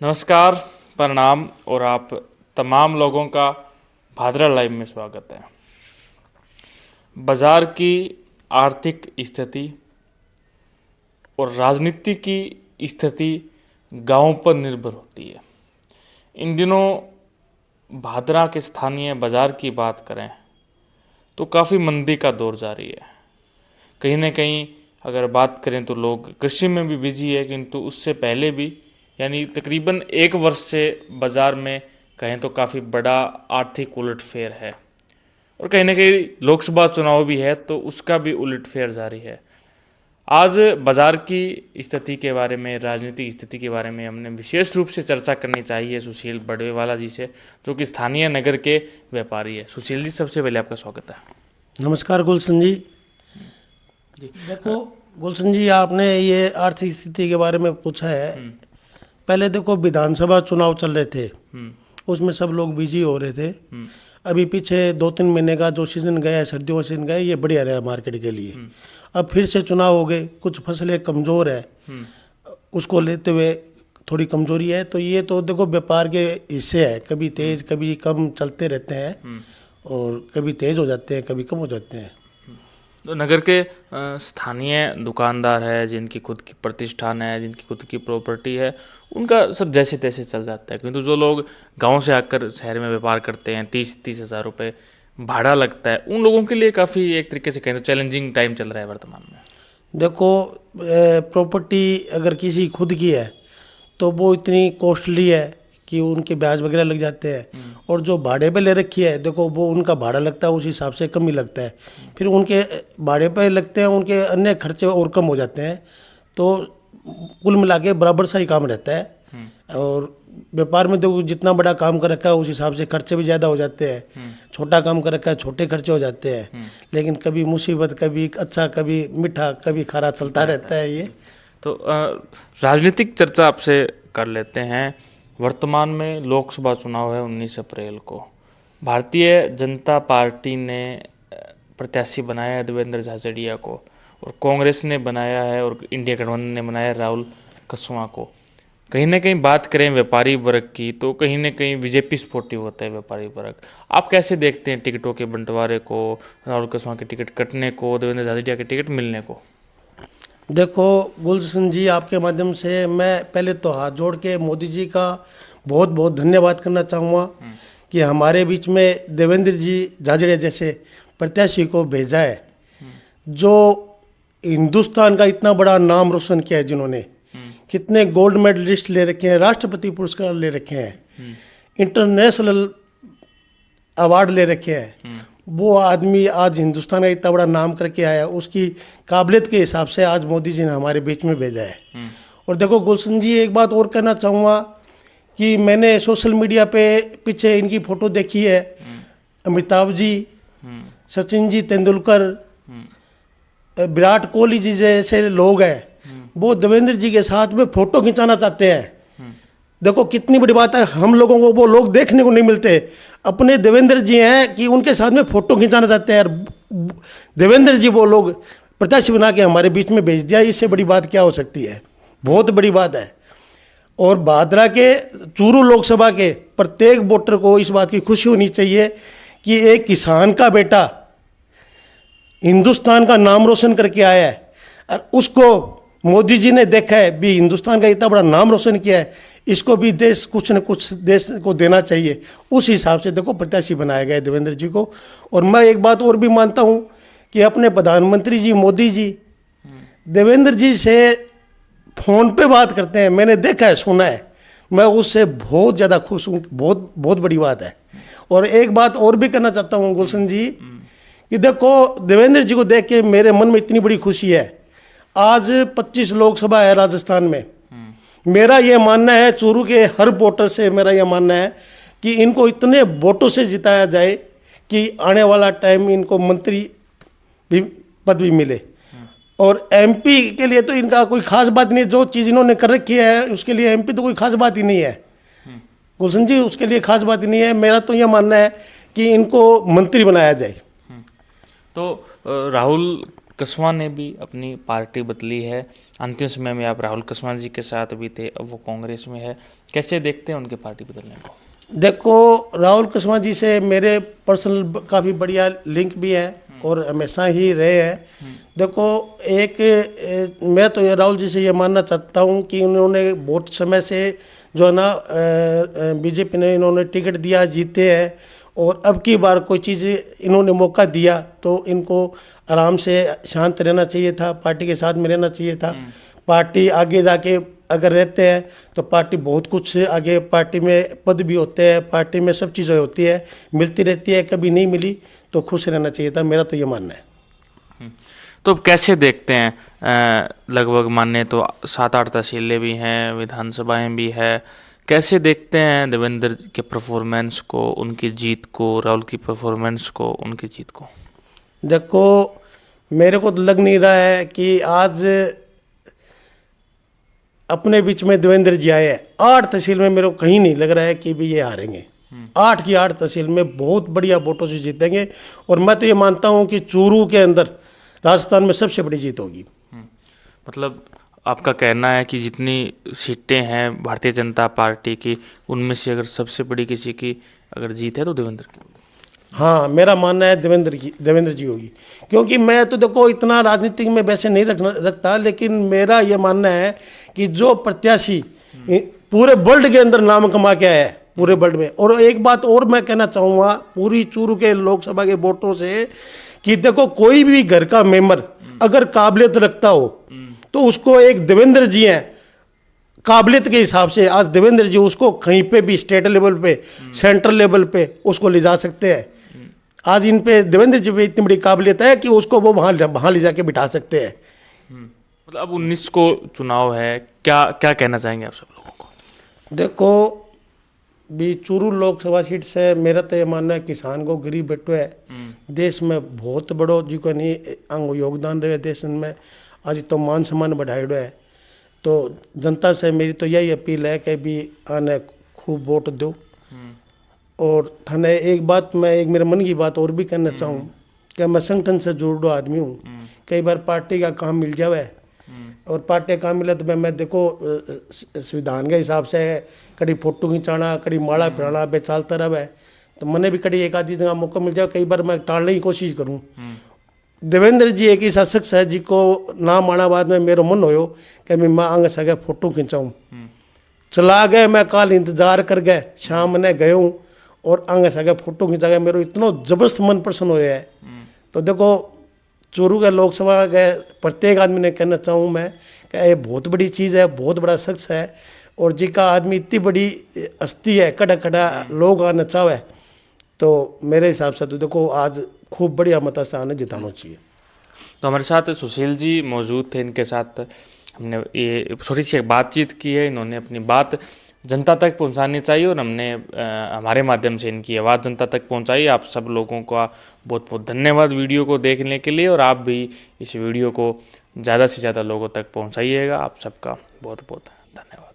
नमस्कार, प्रणाम और आप तमाम लोगों का भादरा लाइव में स्वागत है। बाज़ार की आर्थिक स्थिति और राजनीति की स्थिति गांव पर निर्भर होती है। इन दिनों भादरा के स्थानीय बाज़ार की बात करें तो काफ़ी मंदी का दौर जारी है। कहीं ना कहीं अगर बात करें तो लोग कृषि में भी बिजी है, किंतु उससे पहले भी यानी तकरीबन एक वर्ष से बाज़ार में कहें तो काफ़ी बड़ा आर्थिक उलटफेर है और कहीं ना कहीं लोकसभा चुनाव भी है तो उसका भी उलटफेर जारी है। आज बाज़ार की स्थिति के बारे में, राजनीतिक स्थिति के बारे में हमने विशेष रूप से चर्चा करनी चाहिए सुशील बड़वेवाला जी से, जो कि स्थानीय नगर के व्यापारी है। सुशील जी, सबसे पहले आपका स्वागत है। नमस्कार गुलशन जी। देखो गुलशन जी, आपने ये आर्थिक स्थिति के बारे में पूछा है। पहले देखो विधानसभा चुनाव चल रहे थे, उसमें सब लोग बिजी हो रहे थे। अभी पीछे 2-3 महीने का जो सीजन गया, सर्दियों का सीजन गया, ये बढ़िया रहा मार्केट के लिए। अब फिर से चुनाव हो गए, कुछ फसलें कमज़ोर है, उसको लेते हुए थोड़ी कमजोरी है। तो ये तो देखो व्यापार के हिस्से है, कभी तेज कभी कम चलते रहते हैं और कभी तेज हो जाते हैं, कभी कम हो जाते हैं। तो नगर के स्थानीय दुकानदार है, जिनकी खुद की प्रतिष्ठान है, जिनकी खुद की प्रॉपर्टी है, उनका सब जैसे तैसे चल जाता है। किंतु जो लोग गांव से आकर शहर में व्यापार करते हैं, 30 हज़ार रुपये भाड़ा लगता है, उन लोगों के लिए काफ़ी एक तरीके से कहें तो चैलेंजिंग टाइम चल रहा है वर्तमान में। देखो प्रॉपर्टी अगर किसी खुद की है तो वो इतनी कॉस्टली है कि उनके ब्याज वगैरह लग जाते हैं, और जो भाड़े पे ले रखी है देखो वो उनका भाड़ा लगता है उस हिसाब से कम ही लगता है, फिर उनके भाड़े पे लगते हैं, उनके अन्य खर्चे और कम हो जाते हैं। तो कुल मिला के बराबर सा ही काम रहता है। और व्यापार में देखो जितना बड़ा काम कर रखा है उस हिसाब से खर्चे भी ज़्यादा हो जाते हैं, छोटा काम कर रखा है छोटे खर्चे हो जाते हैं। लेकिन कभी मुसीबत, कभी अच्छा, कभी मीठा, कभी खारा चलता रहता है ये। तो राजनीतिक चर्चा आपसे कर लेते हैं। वर्तमान में लोकसभा चुनाव है 19 अप्रैल को। भारतीय जनता पार्टी ने प्रत्याशी बनाया है देवेंद्र झाझड़िया को, और कांग्रेस ने बनाया है और इंडिया गठबंधन ने बनाया है राहुल कसवां को। कहीं ना कहीं बात करें व्यापारी वर्ग की तो कहीं ना कहीं बीजेपी सपोर्टिव होता है व्यापारी वर्ग। आप कैसे देखते हैं टिकटों के बंटवारे को, राहुल कसवां के टिकट कटने को, देवेंद्र झाझड़िया के टिकट मिलने को? देखो गुलशन जी, आपके माध्यम से मैं पहले तो हाथ जोड़ के मोदी जी का बहुत बहुत धन्यवाद करना चाहूँगा कि हमारे बीच में देवेंद्र जी झाझड़िया जैसे प्रत्याशी को भेजा है, जो हिंदुस्तान का इतना बड़ा नाम रोशन किया है, जिन्होंने कितने गोल्ड मेडलिस्ट ले रखे हैं, राष्ट्रपति पुरस्कार ले रखे हैं, इंटरनेशनल अवार्ड ले रखे हैं। वो आदमी आज हिंदुस्तान का इतना बड़ा नाम करके आया, उसकी काबिलियत के हिसाब से आज मोदी जी ने हमारे बीच में भेजा है। और देखो गुलशन जी, एक बात और कहना चाहूँगा कि मैंने सोशल मीडिया पे पीछे इनकी फ़ोटो देखी है। अमिताभ जी, सचिन जी तेंदुलकर, विराट कोहली जी जैसे लोग हैं, वो देवेंद्र जी के साथ में फ़ोटो खिंचाना चाहते हैं। देखो कितनी बड़ी बात है, हम लोगों को वो लोग देखने को नहीं मिलते। अपने देवेंद्र जी हैं कि उनके साथ में फ़ोटो खिंचाना चाहते हैं, और देवेंद्र जी वो लोग प्रत्याशी बना के हमारे बीच में भेज दिया। इससे बड़ी बात क्या हो सकती है? बहुत बड़ी बात है। और भादरा के चूरू लोकसभा के प्रत्येक वोटर को इस बात की खुशी होनी चाहिए कि एक किसान का बेटा हिंदुस्तान का नाम रोशन करके आया है, और उसको मोदी जी ने देखा है भी, हिंदुस्तान का इतना बड़ा नाम रोशन किया है, इसको भी देश कुछ न कुछ देश को देना चाहिए। उस हिसाब से देखो प्रत्याशी बनाया गया है देवेंद्र जी को। और मैं एक बात और भी मानता हूँ कि अपने प्रधानमंत्री जी मोदी जी देवेंद्र जी से फ़ोन पे बात करते हैं, मैंने देखा है, सुना है, मैं उससे बहुत ज़्यादा खुश हूँ। बहुत बहुत बड़ी बात है। और एक बात और भी कहना चाहता हूँ गुलशन जी कि देखो देवेंद्र जी को देख के मेरे मन में इतनी बड़ी खुशी है। आज 25 लोकसभा है राजस्थान में। मेरा ये मानना है, चूरू के हर वोटर से मेरा ये मानना है कि इनको इतने वोटों से जिताया जाए कि आने वाला टाइम इनको मंत्री भी पद भी मिले। और एमपी के लिए तो इनका कोई खास बात नहीं है, जो चीज़ इन्होंने कर रखी है उसके लिए एमपी तो कोई खास बात ही नहीं है गुलशन जी, उसके लिए खास बात ही नहीं है। मेरा तो ये मानना है कि इनको मंत्री बनाया जाए। तो राहुल कसवां ने भी अपनी पार्टी बदली है। अंतिम समय में आप राहुल कसवां जी के साथ भी थे, अब वो कांग्रेस में है। कैसे देखते हैं उनके पार्टी बदलने को? देखो, राहुल कसवां जी से मेरे पर्सनल काफ़ी बढ़िया लिंक भी है और हमेशा ही रहे हैं। देखो, मैं तो ये राहुल जी से ये मानना चाहता हूँ कि उन्होंने बहुत समय से जो है ना बीजेपी ने इन्होंने टिकट दिया, जीते हैं, और अब की बार कोई चीज़ इन्होंने मौका दिया तो इनको आराम से शांत रहना चाहिए था, पार्टी के साथ में रहना चाहिए था। पार्टी आगे जाके अगर रहते हैं तो पार्टी बहुत कुछ आगे, पार्टी में पद भी होते हैं, पार्टी में सब चीज़ें होती है, मिलती रहती है, कभी नहीं मिली तो खुश रहना चाहिए था, मेरा तो ये मानना है। तो अब कैसे देखते हैं, लगभग माने तो 7-8 तहसीलें भी हैं, विधानसभाएं भी है, कैसे देखते हैं देवेंद्र के परफॉर्मेंस को, उनकी जीत को, राहुल की परफॉर्मेंस को, उनकी जीत को? देखो, मेरे को तो लग नहीं रहा है कि आज अपने बीच में देवेंद्र जी आए हैं। 8 तहसील में मेरे को कहीं नहीं लग रहा है कि भी ये हारेंगे। 8 की 8 तहसील में बहुत बढ़िया वोटों से जीतेंगे, और मैं तो ये मानता हूँ कि चूरू के अंदर राजस्थान में सबसे बड़ी जीत होगी। मतलब आपका कहना है कि जितनी सीटें हैं भारतीय जनता पार्टी की, उनमें से अगर सबसे बड़ी किसी की अगर जीत है तो देवेंद्र की होगी? हाँ, मेरा मानना है देवेंद्र जी होगी। क्योंकि मैं तो देखो इतना राजनीतिक में वैसे नहीं रखता, लेकिन मेरा ये मानना है कि जो प्रत्याशी पूरे वर्ल्ड के अंदर नाम कमा के आया है, पूरे वर्ल्ड में। और एक बात और मैं कहना चाहूँगा पूरी चूरू के लोकसभा के वोटों से, कि देखो कोई भी घर का मेंबर अगर काबिलियत रखता हो तो उसको एक देवेंद्र जी हैं, काबिलियत के हिसाब से आज देवेंद्र जी उसको कहीं पे भी स्टेट लेवल पे, सेंट्रल लेवल पे उसको ले जा सकते हैं। आज इन पे देवेंद्र जी पे इतनी बड़ी काबिलियत है कि उसको वो वहाँ ले जाके बिठा सकते हैं। मतलब अब 19 को चुनाव है, क्या क्या कहना चाहेंगे आप सब लोगों को? देखो, भी चूरू लोकसभा सीट से मेरा तो ये मानना है किसान को गरीब बैठो है, देश में बहुत बड़ो जी को नहीं अंग योगदान रहे देश में, आज तो मान सम्मान बढ़ाइडो है। तो जनता से मेरी तो यही अपील है कि भी आने खूब वोट दो। और थाने एक बात, मैं एक मेरे मन की बात और भी कहना चाहूँ कि मैं संगठन से जुड़ो आदमी हूँ। कई बार पार्टी का काम मिल जावे, और पार्टी का काम मिले तो मैं देखो संविधान के हिसाब से कड़ी फोटो खिंचाना, कड़ी माला पहनाना बे चलता रहे, तो मैंने भी कड़ी एक आधी जगह मौका मिल जाए, कई बार मैं टालने की कोशिश करूँ। देवेंद्र जी एक ऐसा शख्स है जिसको नाम आना बाद में मेरा मन होयो कि मैं आगे सके फोटो खिंचाऊँ। चला गए, मैं कल इंतजार कर गए, शाम ने गए हूँ और आगे सके फोटो खिंचा गया, मेरा इतना जबरदस्त मन प्रसन्न होया है। तो देखो, चूरू के लोकसभा के प्रत्येक आदमी ने कहना चाहूँ मैं कि ये बहुत बड़ी चीज़ है, बहुत बड़ा शख्स है, और जिसका आदमी इतनी बड़ी हस्ती है, खड़ा खड़ा लोग आना चाहे, तो मेरे हिसाब से तो देखो आज खूब बढ़िया मत से आने जिताना चाहिए। तो हमारे साथ सुशील जी मौजूद थे, इनके साथ हमने ये छोटी सी एक बातचीत की है। इन्होंने अपनी बात जनता तक पहुंचानी चाहिए और हमने हमारे माध्यम से इनकी आवाज़ जनता तक पहुंचाई। आप सब लोगों का बहुत बहुत धन्यवाद वीडियो को देखने के लिए, और आप भी इस वीडियो को ज़्यादा से ज़्यादा लोगों तक पहुंचाइएगा। आप सबका बहुत बहुत धन्यवाद।